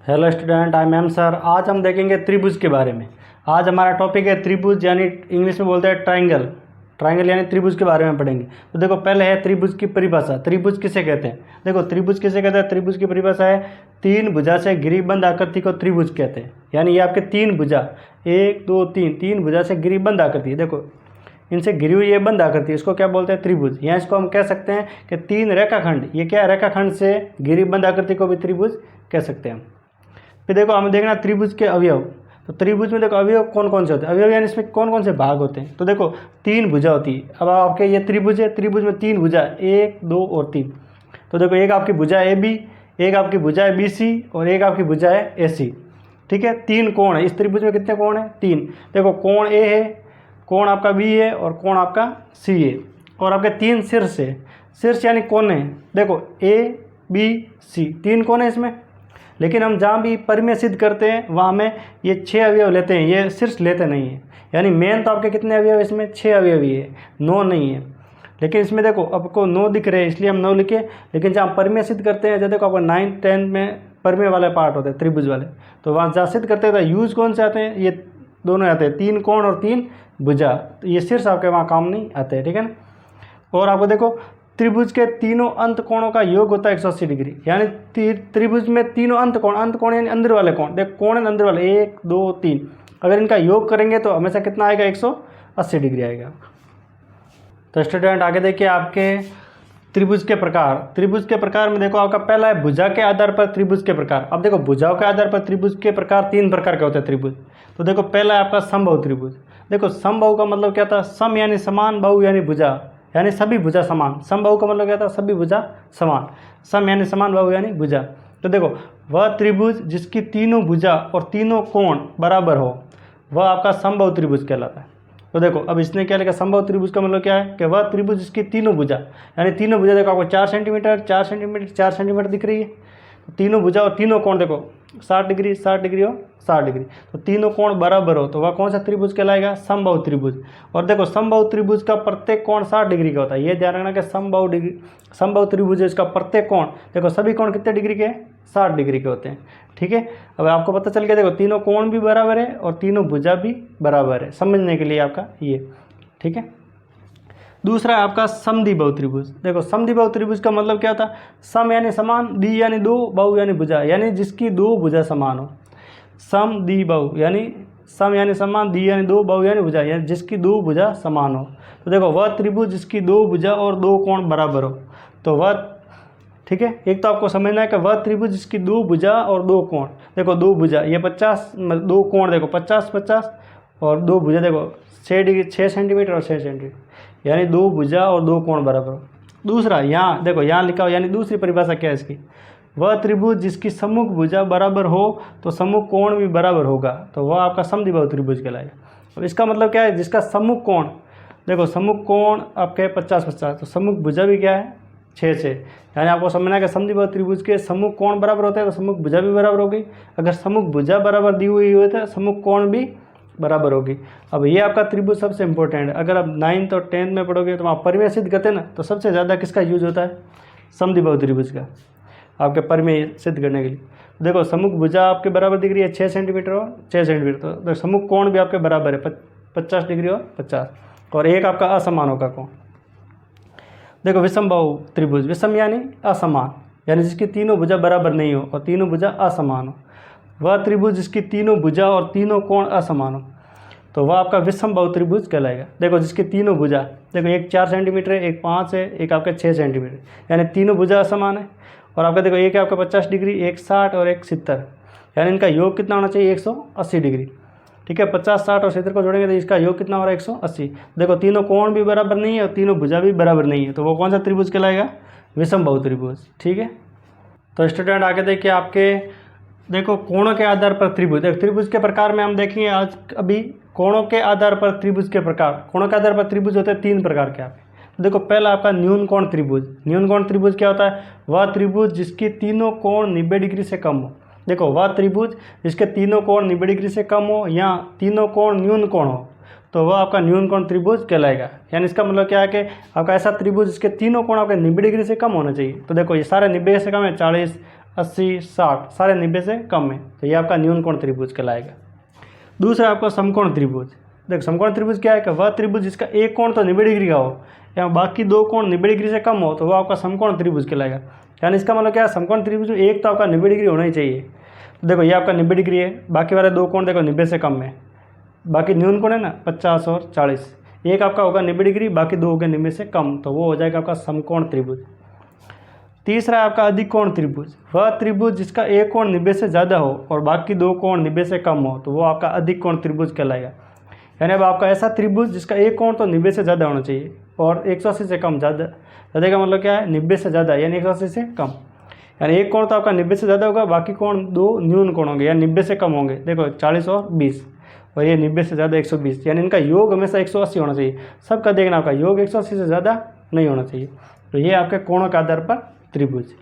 Hello student, I am M sir. आज हम देखेंगे त्रिभुज के बारे में। आज हमारा टॉपिक है त्रिभुज, यानी इंग्लिश में बोलते हैं ट्रायंगल। ट्रायंगल यानी त्रिभुज के बारे में पढ़ेंगे। तो देखो, पहले है त्रिभुज की परिभाषा। त्रिभुज किसे कहते हैं? देखो, त्रिभुज किसे कहते हैं? त्रिभुज की परिभाषा है तीन भुजा से गिरिबंध आकृति को त्रिभुज कहते हैं। यानी ये आपके तीन भुजा, 1 2 3, तीन भुजा से गिरिबंध आकृति है। देखो, इनसे घिरी हुई ये बंध आकृति, इसको क्या बोलते हैं? त्रिभुज। या इसको हम कह सकते हैं कि तीन रेखाखंड, ये क्या है? रेखाखंड से गिरिबंध आकृति को भी त्रिभुज कह सकते हैं। फिर देखो, हमें देखना त्रिभुज के अवयव। तो त्रिभुज में देखो अवयव कौन कौन से होते हैं? अवयव यानी इसमें कौन कौन से भाग होते हैं? तो देखो, तीन भुजा होती है। अब आपके ये त्रिभुज है, त्रिभुज में तीन भुजा, 1 2 और 3। तो देखो, एक आपकी भुजा है AB, एक आपकी भुजा है BC और एक आपकी भुजा है AC। ठीक है, तीन कोण है इस त्रिभुज में। कितने कोण है? तीन। देखो, कोण A है, कोण आपका B है और कोण आपका C है। और आपके तीन शीर्ष है। शीर्ष यानी कोने। देखो, ABC, तीन कोने इसमें। लेकिन हम जहाँ भी परिमेय सिद्ध करते हैं वहाँ में ये 6 अवयव लेते हैं, ये शीर्ष लेते नहीं है। यानी मेन तो आपके कितने अवयव इसमें? 6 अवयव ही है, 9 नहीं है। लेकिन इसमें देखो, आपको 9 दिख रहे हैं इसलिए हम 9 लिखे। लेकिन जहाँ परिमेय सिद्ध करते हैं, जैसे देखो आपको 9 10 में परिमेय वाले पार्ट होते हैं त्रिभुज वाले, तो वहाँ जहाँ सिद्ध करते हैं तो यूज कौन से आते हैं? ये दोनों आते हैं, तीन कोण और तीन भुजा। तो ये शीर्ष आपके वहाँ काम नहीं आते हैं। ठीक है ना। और आपको देखो, त्रिभुज के तीनों अंत कोणों का योग होता है 180 डिग्री। यानी त्रिभुज में तीनों अंत कोण यानी अंदर वाले कोण, देख कोण है अंदर वाले 1 2 3, अगर इनका योग करेंगे तो हमेशा कितना आएगा? 180 डिग्री आएगा। तो स्टूडेंट, आगे देखिए आपके त्रिभुज के प्रकार। त्रिभुज के प्रकार में देखो, आपका पहला है भुजा के आधार पर त्रिभुज के प्रकार। अब देखो, भुजाओं के आधार पर त्रिभुज के प्रकार तीन प्रकार के होते हैं त्रिभुज। तो देखो, पहला है आपका समबाहु त्रिभुज। देखो, समबाहु का मतलब क्या था? सम यानी समान, बहु यानी भुजा, यानी सभी भुजा समान। समबाहु का मतलब क्या था? सभी भुजा समान। सम यानी समान, बहु यानी भुजा। तो देखो, वह त्रिभुज जिसकी तीनों भुजा और तीनों कोण बराबर हो, वह आपका समबाहु त्रिभुज कहलाता है। तो देखो, अब इसने क्या लिखा? समबाहु त्रिभुज का मतलब क्या है? कि वह त्रिभुज जिसकी तीनों भुजा, यानी तीनों भुजा देखो आपको 4 सेंटीमीटर 4 सेंटीमीटर 4 सेंटीमीटर दिख रही है। तो तीनों भुजा और तीनों कोण देखो 60 डिग्री 60 डिग्री और 60 डिग्री, तो तीनों कोण बराबर हो तो वह कौन सा त्रिभुज कहलाएगा? समबाहु त्रिभुज। और देखो, समबाहु त्रिभुज का प्रत्येक कोण 60 डिग्री का होता है। ये ध्यान रखना कि समबाहु त्रिभुज है, इसका प्रत्येक कोण देखो, सभी कोण कितने डिग्री के? 60 डिग्री के होते हैं। ठीक है, अब आपको पता चल गया। देखो, तीनों कोण भी बराबर है और तीनों भुजा भी बराबर है, समझने के लिए आपका ये। ठीक है, दूसरा है आपका समद्विबाहु त्रिभुज। देखो, समद्विबाहु त्रिभुज का मतलब क्या था? सम यानी समान, द्वि यानी दो, बाहु यानी भुजा, यानी जिसकी दो भुजा समान हो। समद्विबाहु यानी सम यानी समान, द्वि यानी दो, बाहु यानी भुजा, यानी जिसकी दो भुजा समान हो। तो देखो, वह त्रिभुज जिसकी दो भुजा और दो कोण बराबर हो, तो वह, ठीक है, एक तो आपको समझना है कि वह त्रिभुज जिसकी दो भुजा और दो कोण, देखो दो भुजा ये 50, दो कोण देखो 50 50 और दो भुजा देखो 6 डिग्री 6 सेंटीमीटर और 6 सेंटीमीटर, यानी दो भुजा और दो कोण बराबर हो। दूसरा, यहाँ देखो, यहाँ लिखा हो, यानी दूसरी परिभाषा क्या है इसकी? वह त्रिभुज जिसकी सम्मुख भुजा बराबर हो तो सम्मुख कोण भी बराबर होगा, तो वह आपका समद्विबाहु त्रिभुज कहलाएगा। अब इसका मतलब क्या है? जिसका सम्मुख कोण, देखो सम्मुख कोण आपके 50 50, तो सम्मुख भुजा भी क्या है? 6 6, यानी आपको समझना है कि समद्विबाहु त्रिभुज के सम्मुख कोण बराबर होते हैं तो सम्मुख भुजा भी बराबर होगी। अगर सम्मुख भुजा बराबर दी हुई हो तो सम्मुख कोण भी बराबर होगी। अब ये आपका त्रिभुज सबसे इंपॉर्टेंट है। अगर आप 9th और 10th में पढ़ोगे तो वहाँ परिमेय सिद्ध करते हैं ना, तो सबसे ज़्यादा किसका यूज होता है? समद्विबाहु त्रिभुज का, आपके परिमेय सिद्ध करने के लिए। देखो, सम्मुख भुजा आपके बराबर दिख रही है 6 सेंटीमीटर और 6 सेंटीमीटर, तो सम्मुख कोण भी आपके बराबर है 50 डिग्री और 50, और एक आपका असमान होगा कोण। देखो, विषमबाहु त्रिभुज, विषम यानी असमान, यानी जिसकी तीनों भुजा बराबर नहीं हो और तीनों भुजा असमान हो। वह त्रिभुज जिसकी तीनों भुजा और तीनों कोण असमान हो, तो वह आपका विषमबाहु त्रिभुज कहलाएगा। देखो, जिसकी तीनों भुजा, देखो एक 4 सेंटीमीटर है, एक 5 है, एक आपका 6 सेंटीमीटर, यानी तीनों भुजा असमान है। और आपका देखो, एक है आपका 50 डिग्री, एक 60 और एक 70, यानी इनका योग कितना होना चाहिए? 180 डिग्री। ठीक है, 50 60 और 70 को जोड़ेंगे तो इसका योग कितना हो रहा है? 180। देखो, तीनों कोण भी बराबर नहीं है और तीनों भुजा भी बराबर नहीं है, तो वो कौन सा त्रिभुज कहलाएगा? विषमबाहु त्रिभुज। ठीक है, तो स्टूडेंट आगे देखिए आपके, देखो कोणों के आधार पर त्रिभुज। देखो, त्रिभुज के प्रकार में हम देखेंगे आज अभी कोणों के आधार पर त्रिभुज के प्रकार। कोणों के आधार पर त्रिभुज होते हैं 3 प्रकार के आपके। देखो, पहला आपका न्यून कोण त्रिभुज। न्यून कोण त्रिभुज क्या होता है? वह त्रिभुज जिसकी तीनों कोण 90 डिग्री से कम हो। देखो, वह त्रिभुज जिसके तीनों कोण 90 डिग्री से कम हो या तीनों कोण न्यून कोण हो, तो वह आपका न्यून कोण त्रिभुज कहलाएगा। यानी इसका मतलब क्या है कि आपका ऐसा त्रिभुज जिसके तीनों कोण आपके 90 डिग्री से कम होना चाहिए। तो देखो, ये सारे 90 से कम है, 40 80, 60 सारे 90 से कम है, तो ये आपका न्यून कोण त्रिभुज कहलाएगा। दूसरा आपका समकोण त्रिभुज। देखो समकोण त्रिभुज क्या है कि वह त्रिभुज जिसका एक कोण तो 90 डिग्री का हो या बाकी दो कोण 90 डिग्री से कम हो तो वो आपका समकोण त्रिभुज कहलाएगा। यानी इसका मतलब क्या है, समकोण त्रिभुज में एक तो आपका 90 डिग्री होना ही चाहिए। तो देखो ये आपका 90 डिग्री है, बाकी वाले दो कोण देखो 90 से कम है, बाकी न्यून कोण है ना 50 और 40, एक आपका होगा 90 डिग्री, बाकी दो हो गए 90 से कम, तो वो हो जाएगा आपका समकोण त्रिभुज। तीसरा है आपका अधिक कोण त्रिभुज। वह त्रिभुज जिसका एक कोण 90 से ज़्यादा हो और बाकी दो कोण 90 से कम हो तो वो आपका अधिक कोण त्रिभुज कहलाएगा। यानी अब आपका ऐसा त्रिभुज जिसका एक कोण तो 90 से ज़्यादा होना चाहिए और 180 से कम, ज़्यादा का मतलब क्या है 90 से ज़्यादा यानी 180 से कम। यानी एक कोण तो आपका 90 से ज़्यादा होगा, बाकी कोण दो न्यून कोण होंगे यानी 90 से कम होंगे। देखो 40 और 20, और ये 90 से ज़्यादा 120, यानी इनका योग हमेशा 180 होना चाहिए। सबका देखना आपका योग 180 से ज़्यादा नहीं होना चाहिए। तो ये आपके कोणों के आधार पर त्रिभुज।